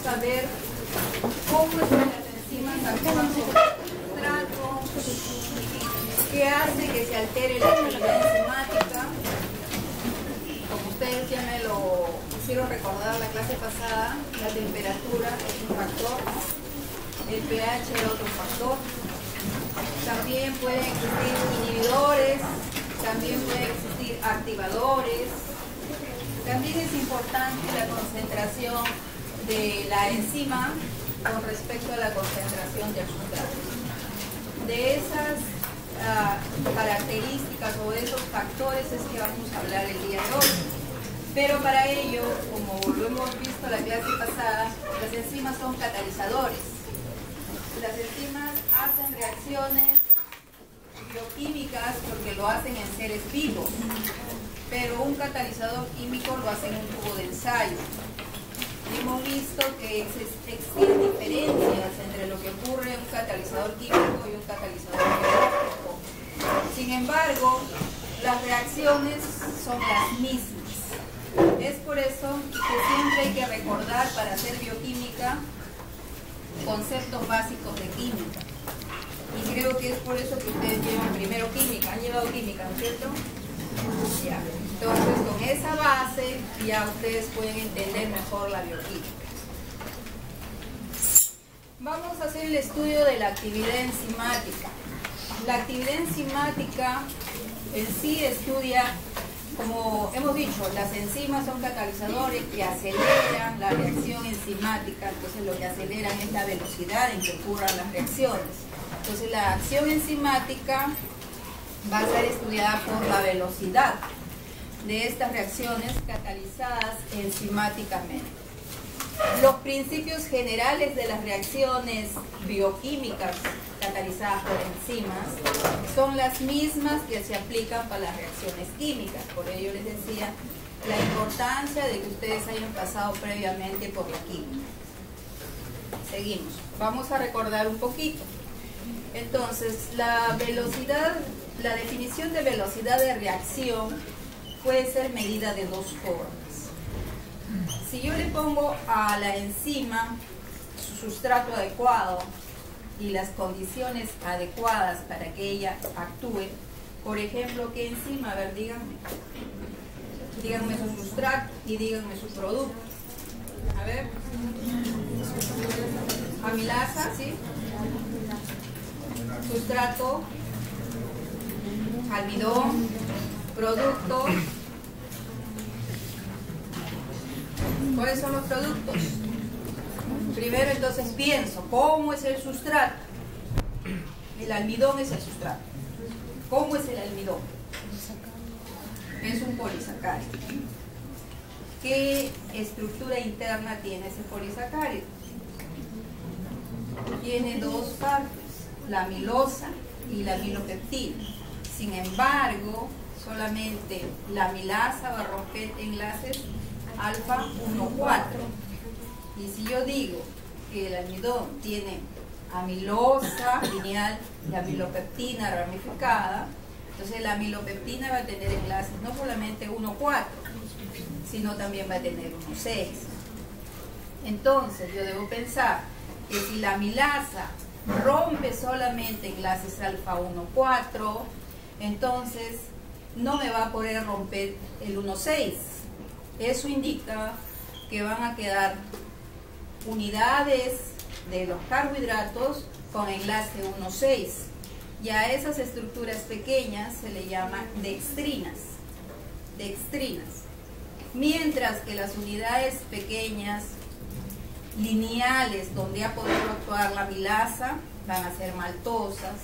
a ver cómo es que las enzimas actúan sobre el sustrato, qué hace que se altere la actividad enzimática. Como ustedes ya me lo hicieron recordar la clase pasada, la temperatura es un factor, ¿no? El pH era otro factor. También pueden existir inhibidores, también pueden existir activadores. También es importante la concentración de la enzima con respecto a la concentración del sustrato. De esas características o de esos factores es que vamos a hablar el día de hoy. Pero para ello, como lo hemos visto la clase pasada, las enzimas son catalizadores. Las enzimas hacen reacciones bioquímicas porque lo hacen en seres vivos, pero un catalizador químico lo hace en un tubo de ensayo. Hemos visto que existen diferencias entre lo que ocurre en un catalizador químico y un catalizador biológico. Sin embargo, las reacciones son las mismas. Es por eso que siempre hay que recordar para hacer bioquímica conceptos básicos de química. Y creo que es por eso que ustedes llevan primero química. ¿Han llevado química, no es cierto? Ya. Entonces, con esa base ya ustedes pueden entender mejor la bioquímica. Vamos a hacer el estudio de la actividad enzimática. La actividad enzimática en sí estudia, como hemos dicho, las enzimas son catalizadores que aceleran la reacción enzimática. Entonces lo que aceleran es la velocidad en que ocurran las reacciones. Entonces la acción enzimática va a ser estudiada por la velocidad de estas reacciones catalizadas enzimáticamente. Los principios generales de las reacciones bioquímicas catalizadas por enzimas son las mismas que se aplican para las reacciones químicas. Por ello les decía la importancia de que ustedes hayan pasado previamente por la química. Seguimos. Vamos a recordar un poquito. Entonces, la velocidad, la definición de velocidad de reacción puede ser medida de dos formas. Si yo le pongo a la enzima su sustrato adecuado y las condiciones adecuadas para que ella actúe, por ejemplo, ¿qué enzima? A ver, díganme. Díganme su sustrato y díganme su producto. A ver. Amilasa, ¿sí? Sustrato, almidón, producto. ¿Cuáles son los productos? Primero entonces pienso, ¿cómo es el sustrato? El almidón es el sustrato. ¿Cómo es el almidón? Es un polisacárido. ¿Qué estructura interna tiene ese polisacárido? Tiene dos partes, la amilosa y la amilopectina. Sin embargo, solamente la amilasa va a romper enlaces alfa 1,4. Y si yo digo que el almidón tiene amilosa lineal y amilopectina ramificada, entonces la amilopectina va a tener enlaces no solamente 1,4, sino también va a tener 1,6. Entonces yo debo pensar que si la amilasa rompe solamente enlaces alfa 1,4, entonces no me va a poder romper el 1,6. Eso indica que van a quedar unidades de los carbohidratos con enlace 1,6. Y a esas estructuras pequeñas se le llama dextrinas. Mientras que las unidades pequeñas lineales donde ha podido actuar la amilasa van a ser maltosas,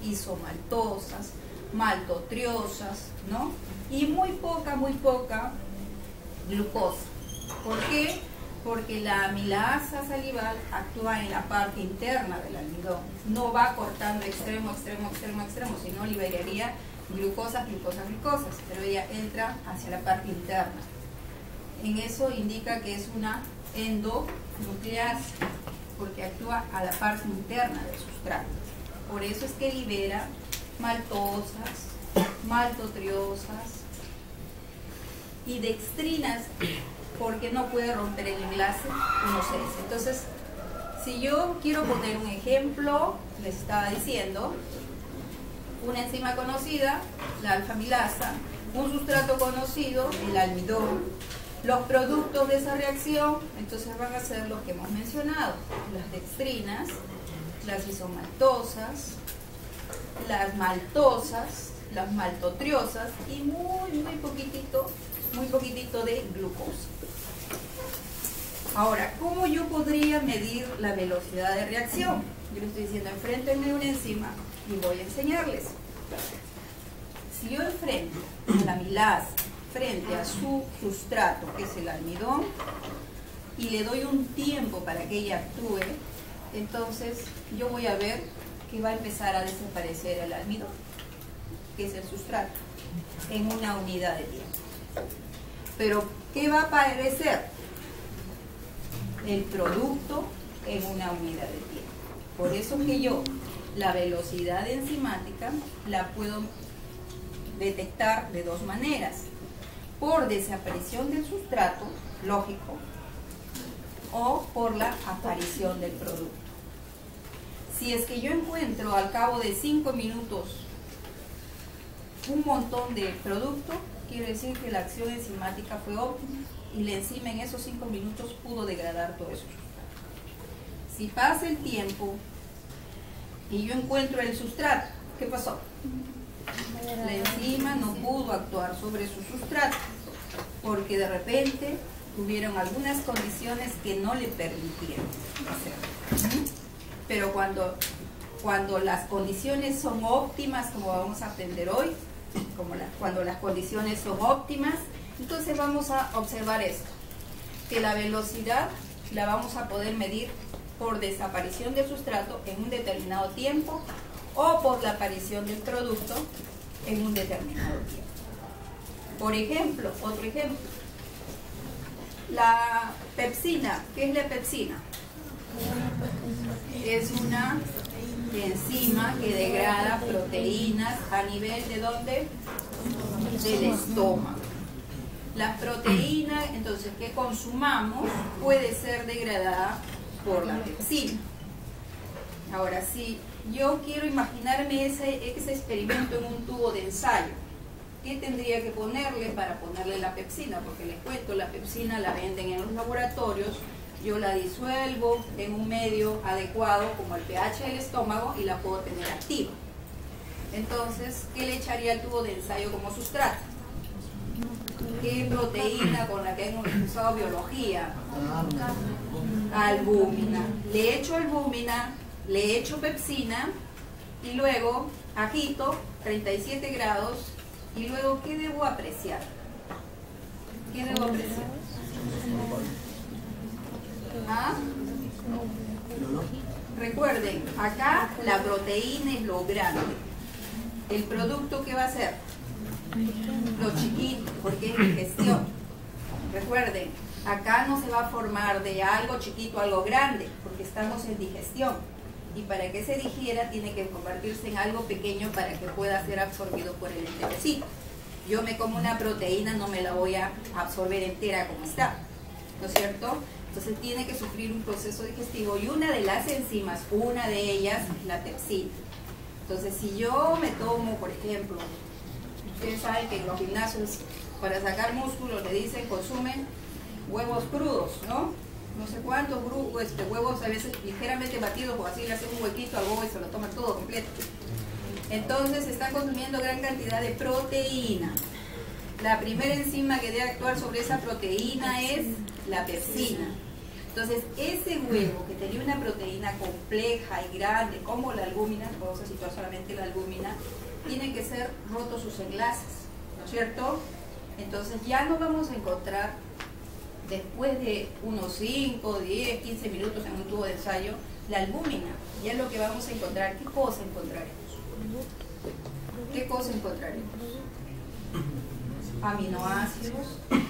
isomaltosas, maltotriosas, ¿no? Y muy poca glucosa. ¿Por qué? Porque la amilasa salival actúa en la parte interna del almidón, no va cortando extremo, sino liberaría glucosas, pero ella entra hacia la parte interna. En eso indica que es una endonucleasa, porque actúa a la parte interna del sustrato. Por eso es que libera maltosas, maltotriosas y dextrinas porque no puede romper el enlace 1,6. Entonces, si yo quiero poner un ejemplo, les estaba diciendo, una enzima conocida, la alfa-amilasa, un sustrato conocido, el almidón, los productos de esa reacción, entonces van a ser los que hemos mencionado, las dextrinas, las isomaltosas, las maltosas, las maltotriosas y muy poquitito de glucosa. Ahora, ¿cómo yo podría medir la velocidad de reacción? Yo les estoy diciendo, enfréntenme una enzima y voy a enseñarles. Si yo enfrento a la amilasa frente a su sustrato, que es el almidón, y le doy un tiempo para que ella actúe, entonces yo voy a ver que va a empezar a desaparecer el almidón, que es el sustrato, en una unidad de tiempo. Pero, ¿qué va a aparecer? El producto en una unidad de tiempo. Por eso que yo la velocidad enzimática la puedo detectar de dos maneras: por desaparición del sustrato, lógico, o por la aparición del producto. Si es que yo encuentro al cabo de 5 minutos un montón de producto, quiere decir que la acción enzimática fue óptima y la enzima en esos 5 minutos pudo degradar todo eso. Si pasa el tiempo y yo encuentro el sustrato, ¿qué pasó? La enzima no pudo actuar sobre su sustrato porque de repente tuvieron algunas condiciones que no le permitieron hacerlo. Pero cuando las condiciones son óptimas, como vamos a aprender hoy, cuando las condiciones son óptimas, entonces vamos a observar esto, que la velocidad la vamos a poder medir por desaparición del sustrato en un determinado tiempo o por la aparición del producto en un determinado tiempo. Por ejemplo, otro ejemplo, la pepsina. ¿Qué es la pepsina? Es una enzima que degrada proteínas a nivel de ¿dónde? Del estómago. Las proteínas, entonces, que consumamos puede ser degradada por la pepsina. Ahora, si yo quiero imaginarme ese experimento en un tubo de ensayo, ¿qué tendría que ponerle para ponerle la pepsina? Porque les cuento, la pepsina la venden en los laboratorios, yo la disuelvo en un medio adecuado como el pH del estómago y la puedo tener activa. Entonces, ¿qué le echaría al tubo de ensayo como sustrato? ¿Qué proteína con la que hemos usado biología? Albúmina. Le echo albúmina, le echo pepsina y luego agito 37 grados y luego ¿qué debo apreciar? ¿Qué debo apreciar? ¿Ah? Recuerden, acá la proteína es lo grande. El producto, ¿qué va a ser? Lo chiquito, porque es digestión. Recuerden, acá no se va a formar de algo chiquito a algo grande, porque estamos en digestión. Y para que se digiera tiene que convertirse en algo pequeño para que pueda ser absorbido por el intestino. Yo me como una proteína, no me la voy a absorber entera como está, ¿no es cierto? Entonces tiene que sufrir un proceso digestivo y una de las enzimas, una de ellas es la pepsina. Entonces si yo me tomo, por ejemplo, ustedes saben que en los gimnasios para sacar músculos le dicen consumen huevos crudos, ¿no? No sé cuántos huevos a veces ligeramente batidos o así le hacen un huequito al huevo y se lo toman todo completo. Entonces están consumiendo gran cantidad de proteína. La primera enzima que debe actuar sobre esa proteína es la pepsina. Entonces ese huevo que tenía una proteína compleja y grande como la albúmina, vamos a situar solamente la albúmina, tiene que ser rotos sus enlaces, ¿no es cierto? Entonces ya no vamos a encontrar después de unos 5, 10, 15 minutos en un tubo de ensayo la albúmina. Ya es lo que vamos a encontrar. ¿Qué cosa encontraremos? ¿Qué cosa encontraremos? Aminoácidos,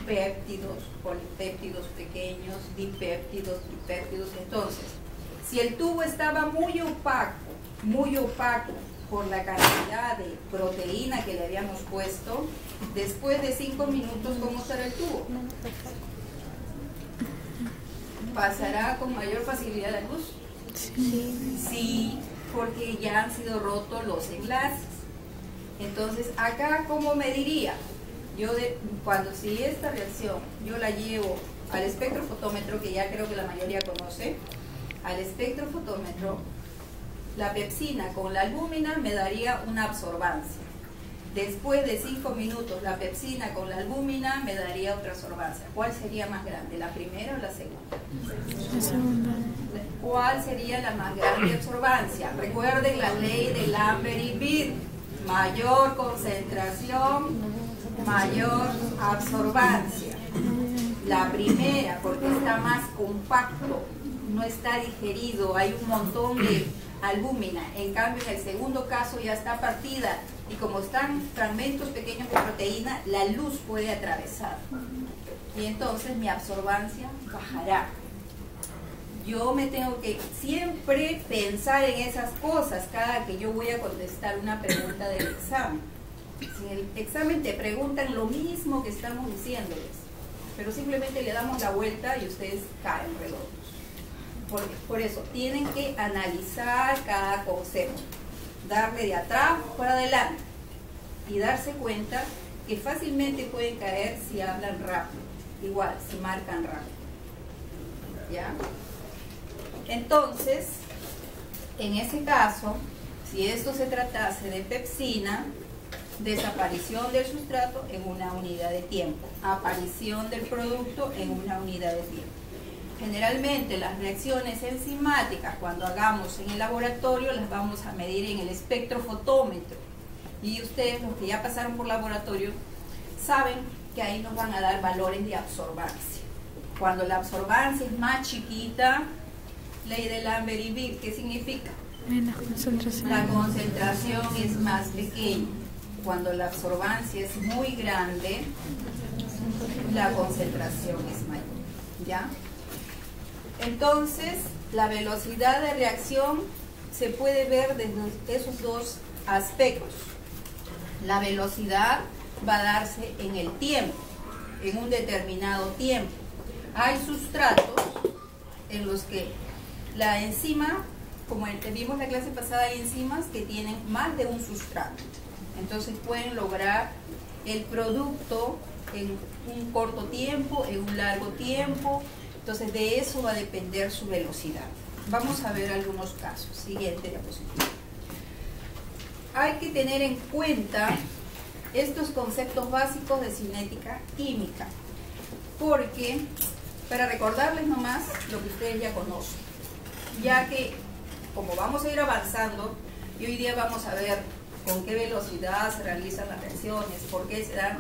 péptidos, polipéptidos pequeños, dipéptidos, tripéptidos. Entonces, si el tubo estaba muy opaco por la cantidad de proteína que le habíamos puesto, después de 5 minutos, ¿cómo será el tubo? pasará con mayor facilidad la luz. Sí, porque ya han sido rotos los enlaces. Entonces, acá, ¿cómo mediría? Cuando si esta reacción yo la llevo al espectrofotómetro, que ya creo que la mayoría conoce, al espectrofotómetro, la pepsina con la albúmina me daría una absorbancia. Después de 5 minutos, la pepsina con la albúmina me daría otra absorbancia. ¿Cuál sería más grande, la primera o la segunda? La segunda. ¿Cuál sería la más grande absorbancia? Recuerden la ley de Lambert y Beer. Mayor concentración, mayor absorbancia. La primera, porque está más compacto, no está digerido, hay un montón de albúmina. En cambio, en el segundo caso ya está partida y como están fragmentos pequeños de proteína, la luz puede atravesar. Y entonces mi absorbancia bajará. Yo me tengo que siempre pensar en esas cosas cada que yo voy a contestar una pregunta del examen. Si en el examen te preguntan lo mismo que estamos diciéndoles, pero simplemente le damos la vuelta y ustedes caen redondos. Por eso, tienen que analizar cada concepto, darle de atrás para adelante y darse cuenta que fácilmente pueden caer si hablan rápido, igual, si marcan rápido. ¿Ya? Entonces, en ese caso, si esto se tratase de pepsina, desaparición del sustrato en una unidad de tiempo, aparición del producto en una unidad de tiempo. Generalmente las reacciones enzimáticas, cuando hagamos en el laboratorio, las vamos a medir en el espectrofotómetro. Y ustedes, los que ya pasaron por laboratorio, saben que ahí nos van a dar valores de absorbancia. Cuando la absorbancia es más chiquita, ley de Lambert y Beer, ¿qué significa? Menos concentración. La concentración es más pequeña. Cuando la absorbancia es muy grande, la concentración es mayor. ¿Ya? Entonces, la velocidad de reacción se puede ver desde esos dos aspectos. La velocidad va a darse en el tiempo, en un determinado tiempo. Hay sustratos en los que la enzima, como vimos la clase pasada, hay enzimas que tienen más de un sustrato. Entonces pueden lograr el producto en un corto tiempo, en un largo tiempo. Entonces de eso va a depender su velocidad. Vamos a ver algunos casos. Siguiente diapositiva. Hay que tener en cuenta estos conceptos básicos de cinética química, porque para recordarles nomás lo que ustedes ya conocen, ya que como vamos a ir avanzando y hoy día vamos a ver con qué velocidad se realizan las reacciones, por qué se dan,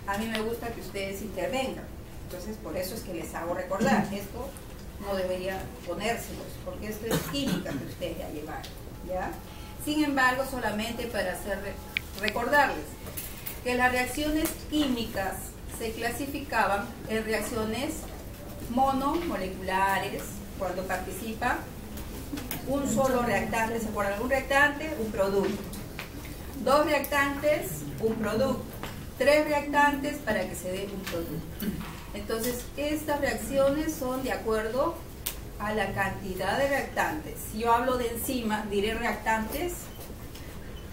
a mí me gusta que ustedes intervengan. Entonces por eso es que les hago recordar, esto no debería ponérselos, porque esto es química que ustedes ya llevaron, ¿ya? Sin embargo, solamente para recordarles que las reacciones químicas se clasificaban en reacciones monomoleculares, cuando participa un solo reactante. ¿Se acuerdan? Un reactante, un producto. 2 reactantes, un producto. 3 reactantes para que se dé un producto. Entonces, estas reacciones son de acuerdo a la cantidad de reactantes. Si yo hablo de enzimas, diré reactantes.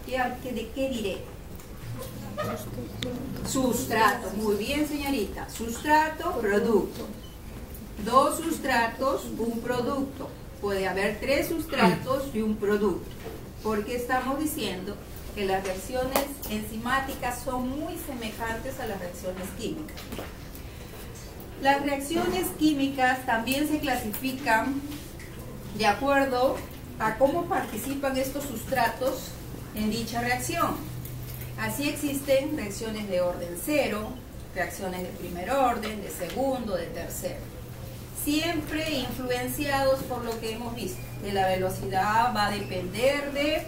¿De qué diré? Sustrato. Muy bien, señorita. Sustrato, producto. 2 sustratos, un producto. Puede haber 3 sustratos y un producto. Porque estamos diciendo que las reacciones enzimáticas son muy semejantes a las reacciones químicas. Las reacciones químicas también se clasifican de acuerdo a cómo participan estos sustratos en dicha reacción. Así existen reacciones de orden 0, reacciones de primer orden, de segundo, de tercero. Siempre influenciados por lo que hemos visto, que la velocidad va a depender de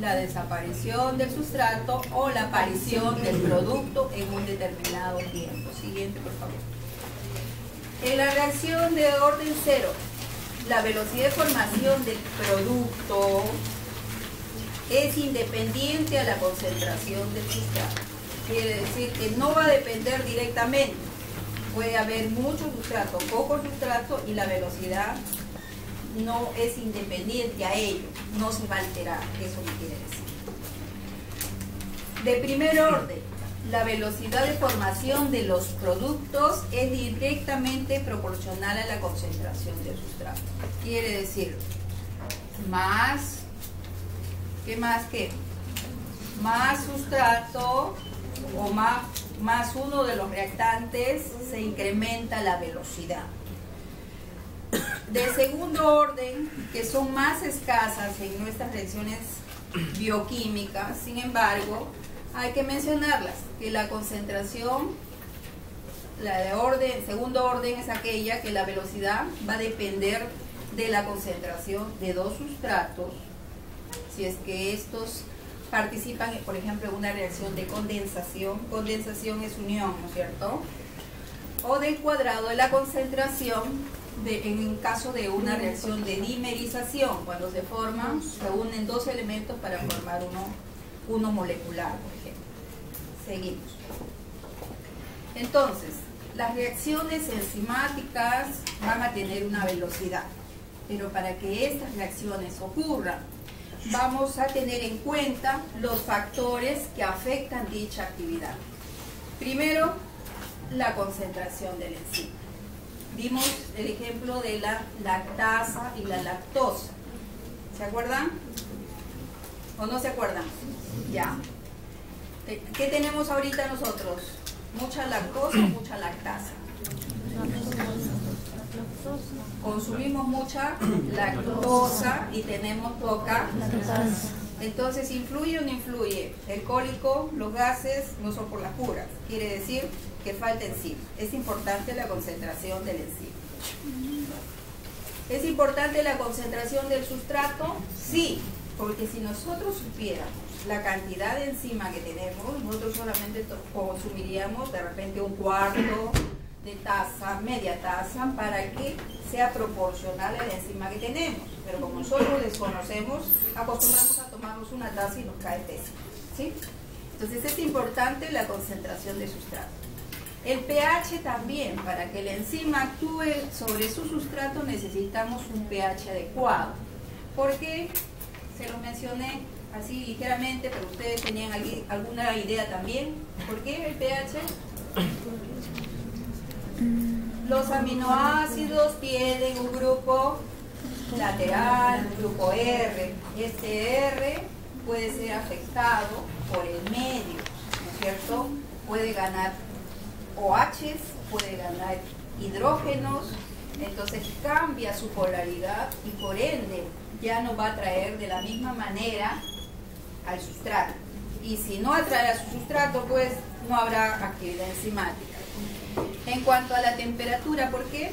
la desaparición del sustrato o la aparición del producto en un determinado tiempo. Siguiente, por favor. En la reacción de orden 0, la velocidad de formación del producto es independiente a la concentración del sustrato. Quiere decir que no va a depender directamente. Puede haber mucho sustrato, poco sustrato, y la velocidad no es independiente a ello, no se va a alterar, eso me quiere decir. De primer orden, la velocidad de formación de los productos es directamente proporcional a la concentración del sustrato. Quiere decir, más, ¿qué más qué? Más sustrato o más uno de los reactantes, se incrementa la velocidad. De segundo orden, que son más escasas en nuestras reacciones bioquímicas, sin embargo, hay que mencionarlas, que la concentración, la de orden, segundo orden, es aquella que la velocidad va a depender de la concentración de dos sustratos, si es que estos participan, por ejemplo, en una reacción de condensación. Condensación es unión, ¿no es cierto? O del cuadrado de la concentración en el caso de una reacción de dimerización, cuando se unen dos elementos para formar uno molecular, por ejemplo. Seguimos. Entonces, las reacciones enzimáticas van a tener una velocidad, pero para que estas reacciones ocurran, vamos a tener en cuenta los factores que afectan dicha actividad. Primero, la concentración del enzima. Vimos el ejemplo de la lactasa y la lactosa. ¿Se acuerdan? ¿O no se acuerdan? Ya. ¿Qué tenemos ahorita nosotros? ¿Mucha lactosa o mucha lactasa? Consumimos mucha lactosa y tenemos poca lactasa. Entonces, ¿influye o no influye? El cólico, los gases no son por las puras. Quiere decir que falta enzima. Es importante la concentración del enzima. ¿Es importante la concentración del sustrato? Sí, porque si nosotros supiéramos la cantidad de enzima que tenemos, nosotros solamente consumiríamos de repente un cuarto de taza, media taza, para que sea proporcional a la enzima que tenemos. Pero como nosotros desconocemos, acostumbramos a tomarnos una taza y nos cae pésimo, ¿sí? Entonces es importante la concentración de sustrato. El pH también, para que la enzima actúe sobre su sustrato necesitamos un pH adecuado. ¿Por qué? Se lo mencioné así ligeramente, pero ustedes tenían alguna idea también. ¿Por qué el pH? Los aminoácidos tienen un grupo lateral, un grupo R. Este R puede ser afectado por el medio, ¿no es cierto? Puede ganar OHs, puede ganar hidrógenos, entonces cambia su polaridad y por ende ya no va a atraer de la misma manera al sustrato. Y si no atrae a su sustrato, pues no habrá actividad enzimática. En cuanto a la temperatura, ¿por qué?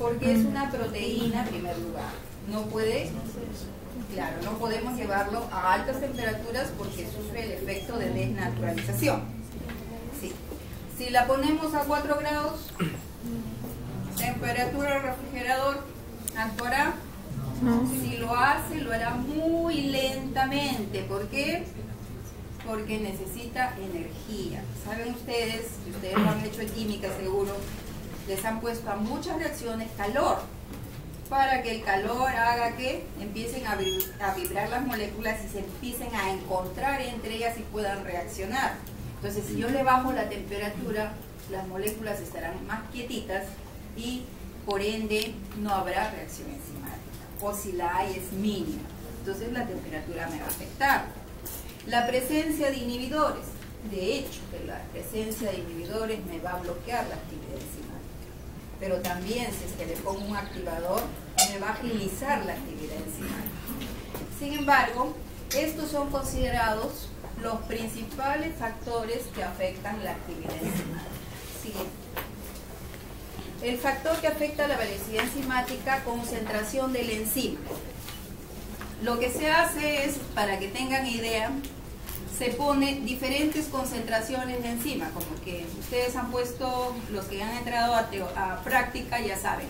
Porque es una proteína en primer lugar. No puede, claro, no podemos llevarlo a altas temperaturas porque sufre el efecto de desnaturalización. Sí. Si la ponemos a 4 grados, temperatura refrigerador, ¿actuará? No. Si lo hace, lo hará muy lentamente. ¿Por qué? Porque necesita energía. ¿Saben ustedes? Si ustedes lo han hecho en química seguro, les han puesto a muchas reacciones calor, para que el calor haga que empiecen a vibrar las moléculas y se empiecen a encontrar entre ellas y puedan reaccionar. Entonces, si yo le bajo la temperatura, las moléculas estarán más quietitas y por ende no habrá reacción enzimática, o si la hay es mínima. Entonces la temperatura me va a afectar. La presencia de inhibidores, de hecho, que la presencia de inhibidores me va a bloquear la actividad enzimática, pero también si es que le pongo un activador, me va a agilizar la actividad enzimática. Sin embargo, estos son considerados los principales factores que afectan la actividad enzimática. Siguiente. El factor que afecta la velocidad enzimática, concentración del enzima. Lo que se hace es, para que tengan idea, se pone diferentes concentraciones de enzima, como que ustedes han puesto, los que han entrado a práctica ya saben,